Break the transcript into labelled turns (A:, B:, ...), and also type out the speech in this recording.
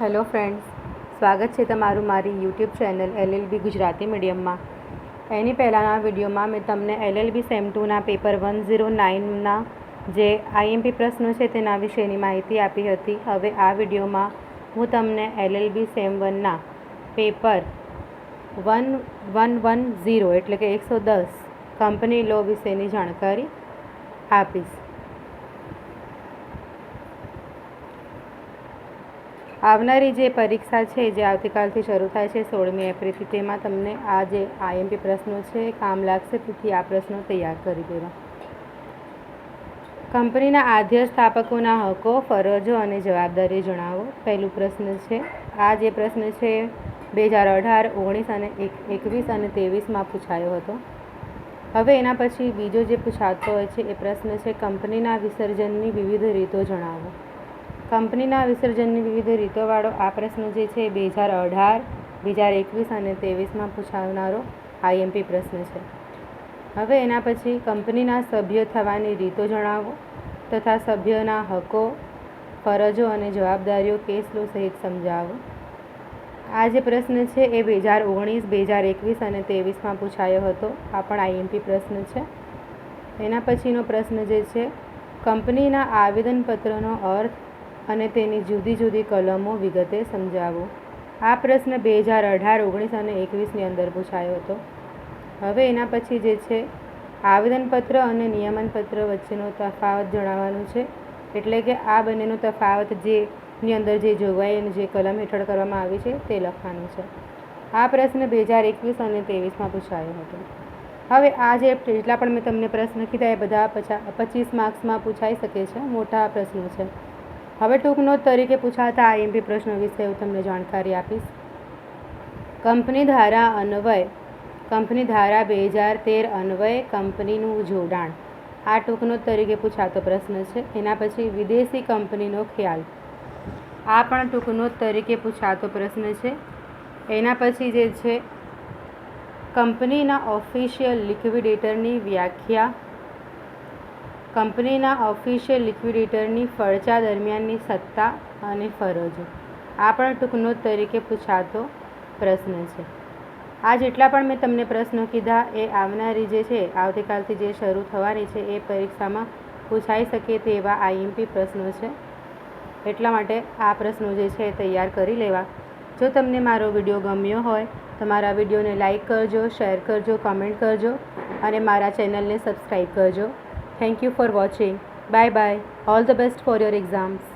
A: Hello friends, સ્વાગત છે તમારું મારી યુટ્યુબ ચેનલ LLB ગુજરાતી મીડિયમમાં. એની પહેલાંના વિડીયોમાં મેં તમને LLB સેમ 2ના પેપર 109ના જે IMP પ્રશ્નો છે તેના વિશેની માહિતી આપી હતી. હવે આ વિડીયોમાં હું તમને LLB સેમ 1ના પેપર 1110 એટલે કે 110 કંપની લો વિશેની જાણકારી આપીશ. આવનારી જે પરીક્ષા છે જે આવતીકાલથી શરૂ થાય છે 16મી એપ્રિલથી, તેમાં તમને આ જે IMP પ્રશ્નો છે કામ લાગશે, તેથી આ પ્રશ્નો તૈયાર કરી દેવા. કંપનીના આદ્ય સ્થાપકોના હકો, ફરજો અને જવાબદારી જણાવો. પહેલું પ્રશ્ન છે, આ જે પ્રશ્ન છે 2018, 19 અને 21 અને 23માં પૂછાયો હતો. હવે એના પછી બીજો જે પૂછાતો હોય છે એ પ્રશ્ન છે કંપનીના વિસર્જનની વિવિધ રીતો જણાવો. કંપનીના વિસર્જનની વિવિધ રીતોવાળો આ પ્રશ્ન જે છે 2018, 2021 અને 23માં પૂછાનારો IMP પ્રશ્ન છે. હવે એના પછી કંપનીના સભ્ય થવાની રીતો જણાવો તથા સભ્યના હકો, ફરજો અને જવાબદારીઓ કેસ લો સહિત સમજાવો. આ જે પ્રશ્ન છે એ 2019, 2021 અને 23માં પૂછાયો હતો. આ પણ IMP પ્રશ્ન છે. એના પછીનો પ્રશ્ન જે છે કંપનીના આવેદનપત્રનો અર્થ અને તેની જુદી જુદી કલમો વિગતે સમજાવો. આ પ્રશ્ન 2018, 19 અને 21ની અંદર પૂછાયો હતો. હવે એના પછી જે છે આવેદનપત્ર અને નિયમનપત્ર વચ્ચેનો તફાવત જણાવવાનો છે. એટલે કે આ બંનેનો તફાવત જેની અંદર જે જોગવાઈ અને જે કલમ હેઠળ કરવામાં આવી છે તે લખવાનું છે. આ પ્રશ્ન 2021 અને 23માં પૂછાયો હતો. હવે આ જે જેટલા પણ મેં તમને પ્રશ્ન કીધા એ બધા 25 માર્ક્સમાં પૂછાઈ શકે છે. મોટા પ્રશ્નો છે. હવે ટૂંક નોંધ તરીકે પૂછાતા IMP પ્રશ્નો વિશે હું તમને જાણકારી આપીશ. કંપની ધારા અન્વય, કંપની ધારા 2013 અન્વય કંપનીનું જોડાણ, આ ટૂંક નોંધ તરીકે પૂછાતો પ્રશ્ન છે. એના પછી વિદેશી કંપનીનો ખ્યાલ, આ પણ ટૂંક નોંધ તરીકે પૂછાતો પ્રશ્ન છે. એના પછી જે છે કંપનીના ઓફિશિયલ લિક્વિડેટરની વ્યાખ્યા, કંપનીના ઓફિશિયલ લિક્વિડેટરની ફરજા દરમિયાનની સત્તા અને ફરજો, આ પણ ટૂંક નોંધ તરીકે પૂછાતો પ્રશ્ન છે. આ જેટલા પણ મેં તમને પ્રશ્નો કીધા એ આવનારી જે છે આવતીકાલથી જે શરૂ થવાની છે એ પરીક્ષામાં પૂછાઈ શકે તેવા IMP પ્રશ્નો છે. એટલા માટે આ પ્રશ્નો જે છે એ તૈયાર કરી લેવા. જો તમને મારો વિડીયો ગમ્યો હોય તો મારા વિડીયોને લાઈક કરજો, શેર કરજો, કમેન્ટ કરજો અને મારા ચેનલને સબસ્ક્રાઈબ કરજો. Thank you for watching. Bye bye. All the best for your exams.